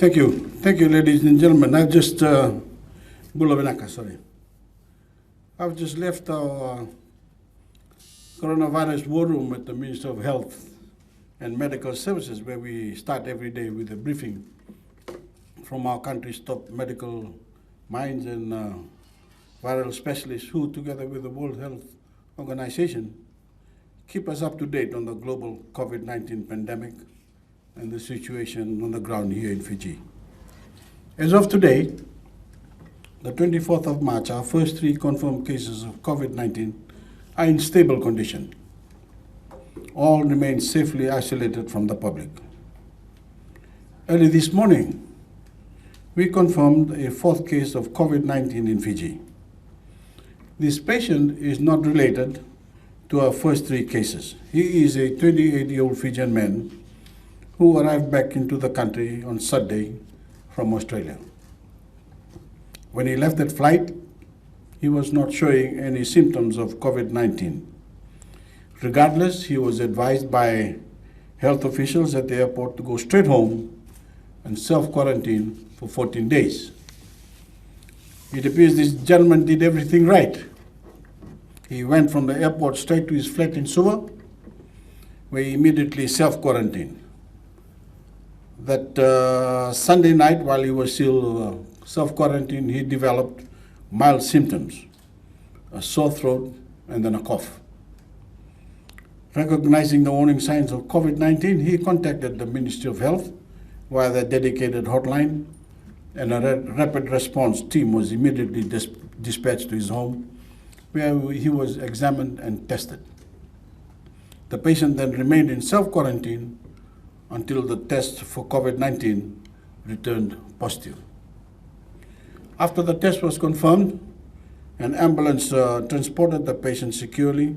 Thank you. Thank you, ladies and gentlemen. I've just, sorry. I've just left our coronavirus war room at the Minister of Health and Medical Services, where we start every day with a briefing from our country's top medical minds and viral specialists who, together with the World Health Organization, keep us up to date on the global COVID-19 pandemic and the situation on the ground here in Fiji. As of today, the 24th of March, our first 3 confirmed cases of COVID-19 are in stable condition. All remain safely isolated from the public. Early this morning, we confirmed a 4th case of COVID-19 in Fiji. This patient is not related to our first 3 cases. He is a 28-year-old Fijian man who arrived back into the country on Saturday from Australia. When he left that flight, he was not showing any symptoms of COVID-19. Regardless, he was advised by health officials at the airport to go straight home and self-quarantine for 14 days. It appears this gentleman did everything right. He went from the airport straight to his flat in Suva, where he immediately self-quarantined. That Sunday night, while he was still self-quarantined, he developed mild symptoms, a sore throat and then a cough. Recognizing the warning signs of COVID-19, he contacted the Ministry of Health via the dedicated hotline, and a rapid response team was immediately dispatched to his home, where he was examined and tested. The patient then remained in self-quarantine until the test for COVID-19 returned positive. After the test was confirmed, an ambulance transported the patient securely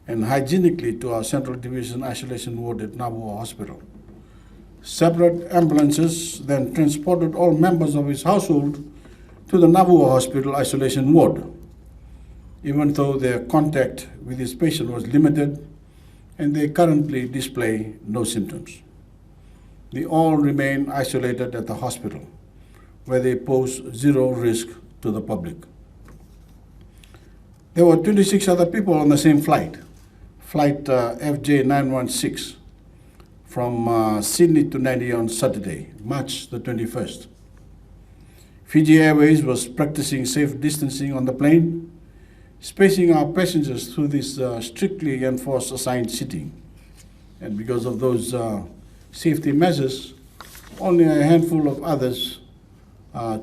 and hygienically to our Central Division Isolation Ward at Nabua Hospital. Separate ambulances then transported all members of his household to the Nabua Hospital Isolation Ward, even though their contact with this patient was limited and they currently display no symptoms. They all remain isolated at the hospital, where they pose zero risk to the public. There were 26 other people on the same flight, flight FJ916, from Sydney to Nadi on Saturday, March the 21st. Fiji Airways was practicing safe distancing on the plane, spacing our passengers through this strictly enforced assigned seating. And because of those safety measures, only a handful of others,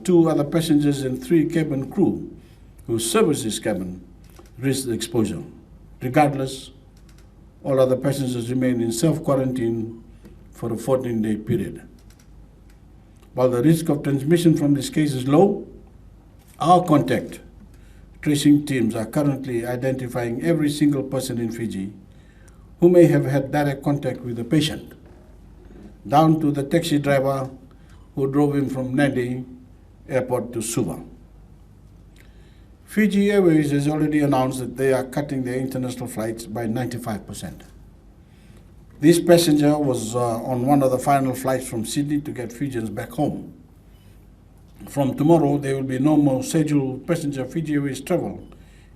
2 other passengers and 3 cabin crew who service this cabin, risked exposure. Regardless, all other passengers remained in self-quarantine for a 14-day period. While the risk of transmission from this case is low, our contact tracing teams are currently identifying every single person in Fiji who may have had direct contact with the patient, down to the taxi driver who drove him from Nadi Airport to Suva. Fiji Airways has already announced that they are cutting their international flights by 95%. This passenger was on one of the final flights from Sydney to get Fijians back home. From tomorrow, there will be no more scheduled passenger Fiji Airways travel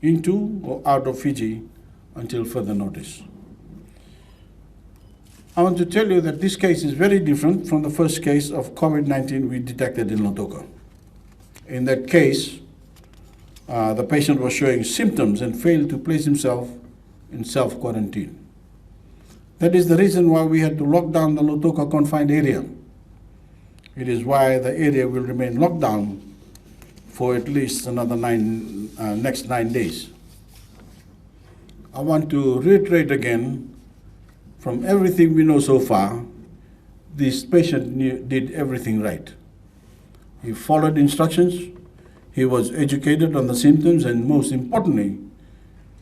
into or out of Fiji until further notice. I want to tell you that this case is very different from the first case of COVID-19 we detected in Lautoka. In that case, the patient was showing symptoms and failed to place himself in self-quarantine. That is the reason why we had to lock down the Lautoka confined area. It is why the area will remain locked down for at least another next 9 days. I want to reiterate again, from everything we know so far, this patient did everything right. He followed instructions, he was educated on the symptoms, and most importantly,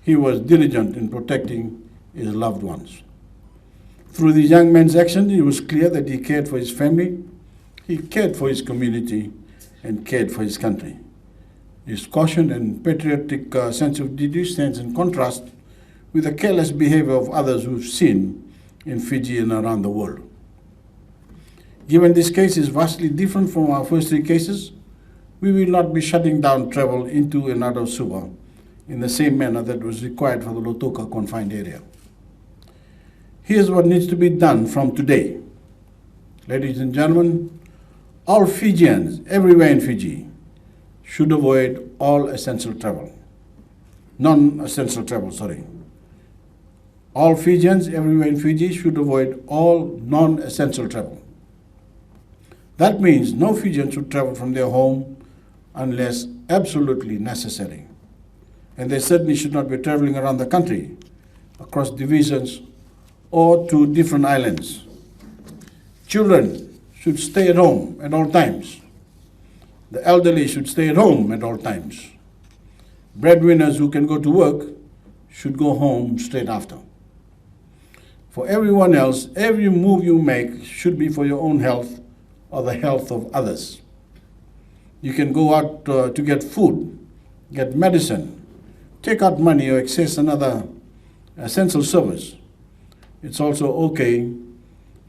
he was diligent in protecting his loved ones. Through the young man's action, it was clear that he cared for his family, he cared for his community, and cared for his country. His caution and patriotic sense of duty stands in contrast with the careless behavior of others we've seen in Fiji and around the world. Given this case is vastly different from our first 3 cases, we will not be shutting down travel into and out of Suva in the same manner that was required for the Lautoka confined area. Here's what needs to be done from today. Ladies and gentlemen, all Fijians everywhere in Fiji should avoid all essential travel. Non-essential travel, sorry. All Fijians everywhere in Fiji should avoid all non-essential travel. That means no Fijian should travel from their home unless absolutely necessary. And they certainly should not be traveling around the country, across divisions, or to different islands. Children should stay at home at all times. The elderly should stay at home at all times. Breadwinners who can go to work should go home straight after. For everyone else, every move you make should be for your own health or the health of others. You can go out to get food, get medicine, take out money or access another essential service. It's also okay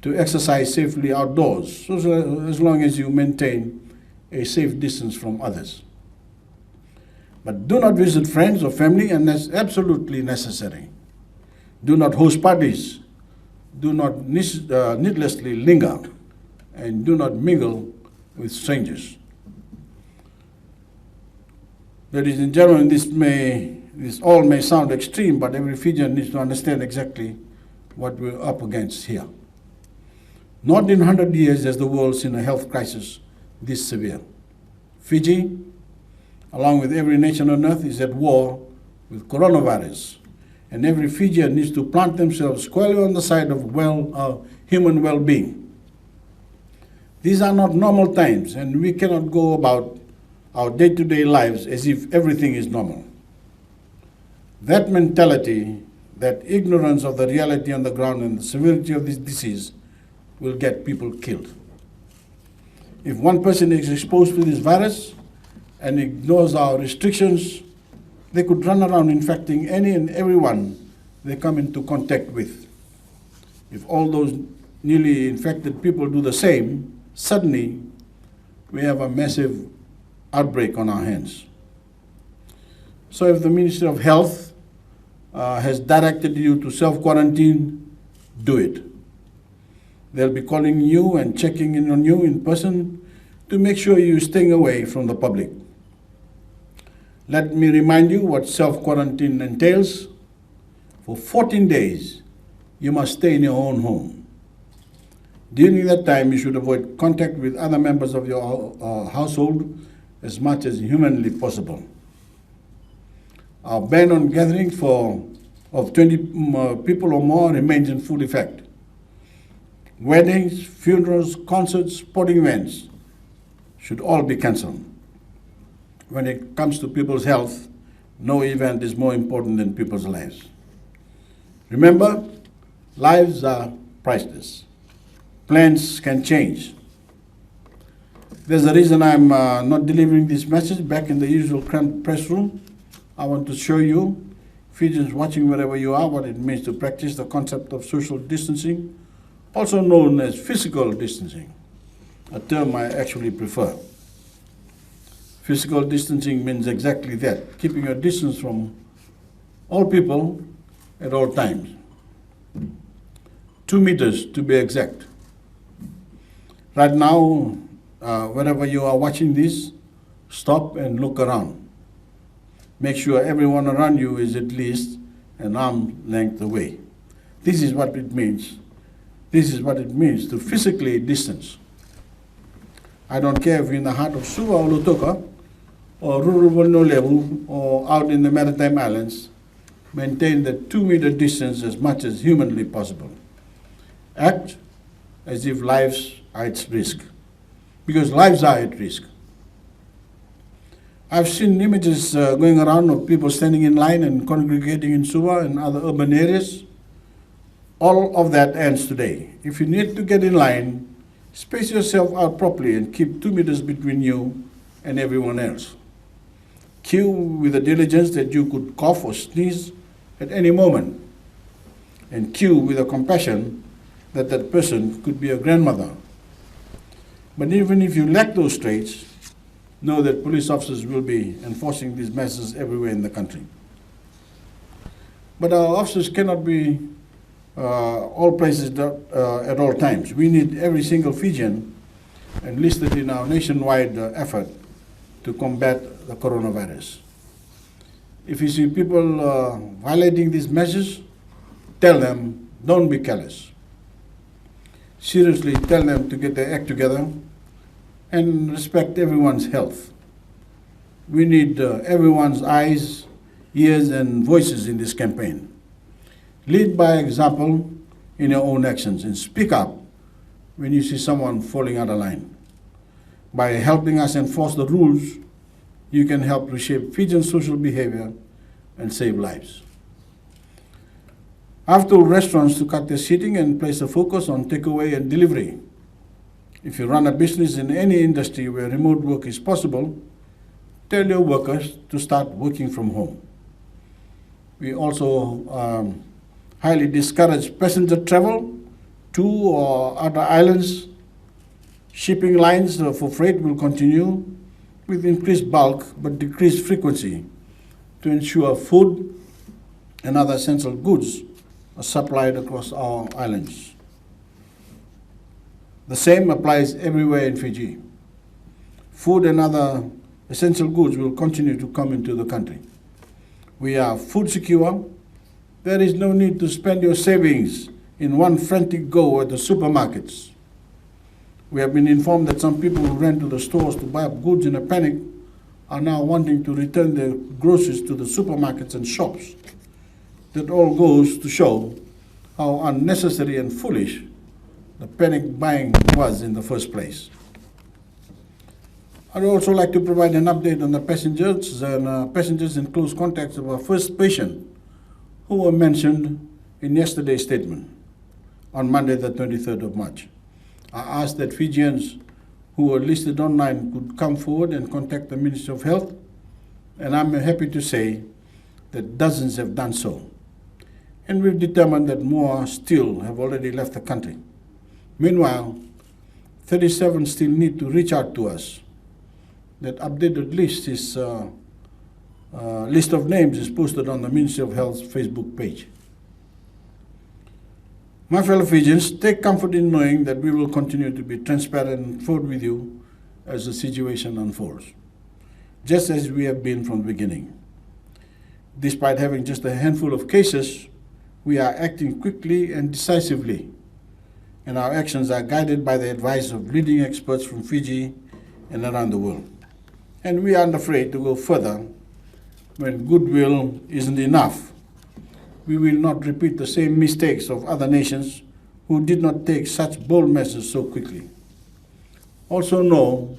to exercise safely outdoors, so as long as you maintain a safe distance from others. But do not visit friends or family unless absolutely necessary. Do not host parties. Do not needlessly linger, and do not mingle with strangers. Ladies and gentlemen, this all may sound extreme, but every Fijian needs to understand exactly what we're up against here. Not in 100 years has the world seen a health crisis this severe. Fiji, along with every nation on earth, is at war with coronavirus, and every Fijian needs to plant themselves squarely on the side of human well-being. These are not normal times, and we cannot go about our day-to-day lives as if everything is normal. That mentality, that ignorance of the reality on the ground and the severity of this disease will get people killed. If one person is exposed to this virus and ignores our restrictions, they could run around infecting any and everyone they come into contact with. If all those newly infected people do the same, suddenly we have a massive outbreak on our hands. So if the Ministry of Health has directed you to self-quarantine, do it. They'll be calling you and checking in on you in person to make sure you're staying away from the public. Let me remind you what self-quarantine entails. For 14 days, you must stay in your own home. During that time, you should avoid contact with other members of your household as much as humanly possible. Our ban on gatherings of 20 people or more remains in full effect. Weddings, funerals, concerts, sporting events should all be cancelled. When it comes to people's health, no event is more important than people's lives. Remember, lives are priceless. Plans can change. There's a reason I'm not delivering this message back in the usual press room. I want to show you, Fijians watching wherever you are, what it means to practice the concept of social distancing, also known as physical distancing, a term I actually prefer. Physical distancing means exactly that, keeping your distance from all people at all times. 2 meters to be exact. Right now, wherever you are watching this, stop and look around. Make sure everyone around you is at least an arm's length away. This is what it means. This is what it means to physically distance. I don't care if you're in the heart of Suva or Lautoka, or rural Voreqe or out in the Maritime Islands, maintain the 2 meter distance as much as humanly possible. Act as if lives are at risk, because lives are at risk. I've seen images going around of people standing in line and congregating in Suva and other urban areas. All of that ends today. If you need to get in line, space yourself out properly and keep 2 meters between you and everyone else. Queue with the diligence that you could cough or sneeze at any moment, and queue with the compassion that that person could be a grandmother But even if you lack those traits, know that police officers will be enforcing these measures everywhere in the country. But our officers cannot be all places at all times. We need every single Fijian enlisted in our nationwide effort to combat the coronavirus. If you see people violating these measures, tell them, don't be careless. Seriously, tell them to get their act together and respect everyone's health. We need everyone's eyes, ears, and voices in this campaign. Lead by example in your own actions and speak up when you see someone falling out of line. By helping us enforce the rules, you can help reshape Fijian social behavior and save lives. I've told restaurants to cut their seating and place a focus on takeaway and delivery. If you run a business in any industry where remote work is possible, tell your workers to start working from home. We also highly discourage passenger travel to or other islands. Shipping lines for freight will continue with increased bulk but decreased frequency to ensure food and other essential goods are supplied across our islands. The same applies everywhere in Fiji. Food and other essential goods will continue to come into the country. We are food secure. There is no need to spend your savings in one frantic go at the supermarkets. We have been informed that some people who ran to the stores to buy up goods in a panic are now wanting to return their groceries to the supermarkets and shops. That all goes to show how unnecessary and foolish the panic buying was in the first place. I'd also like to provide an update on the passengers in close contact of our first patient who were mentioned in yesterday's statement on Monday the 23rd of March. I asked that Fijians who were listed online could come forward and contact the Ministry of Health, and I'm happy to say that dozens have done so. And we've determined that more still have already left the country. Meanwhile, 37 still need to reach out to us. That updated list is list of names is posted on the Ministry of Health's Facebook page. My fellow Fijians, take comfort in knowing that we will continue to be transparent and forward with you as the situation unfolds, just as we have been from the beginning. Despite having just a handful of cases, we are acting quickly and decisively, and our actions are guided by the advice of leading experts from Fiji and around the world. And we aren't afraid to go further when goodwill isn't enough. We will not repeat the same mistakes of other nations who did not take such bold measures so quickly. Also know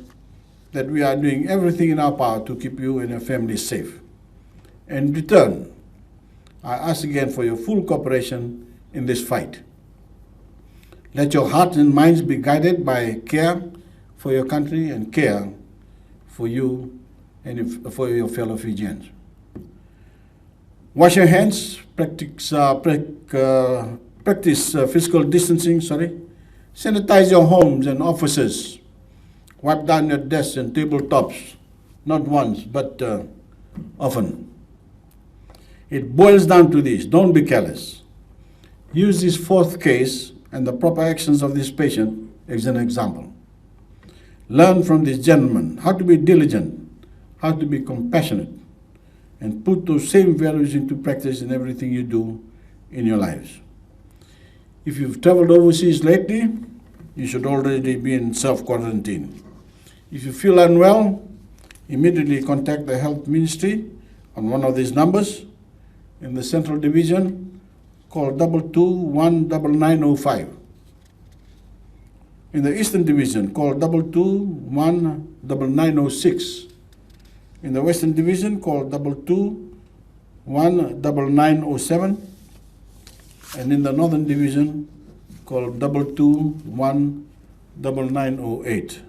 that we are doing everything in our power to keep you and your families safe. In return, I ask again for your full cooperation in this fight. Let your hearts and minds be guided by care for your country and care for you and for your fellow Fijians. Wash your hands, practice physical distancing, Sanitize your homes and offices. Wipe down your desks and tabletops, not once, but often. It boils down to this: don't be careless. Use this fourth case and the proper actions of this patient as an example. Learn from this gentleman how to be diligent, how to be compassionate, and put those same values into practice in everything you do in your lives. If you've traveled overseas lately, you should already be in self-quarantine. If you feel unwell, immediately contact the Health Ministry on one of these numbers. In the Central Division, call 221-9905. In the Eastern Division, call 221-9906. In the Western Division, call 221-9907. And in the Northern Division, call 221-9908.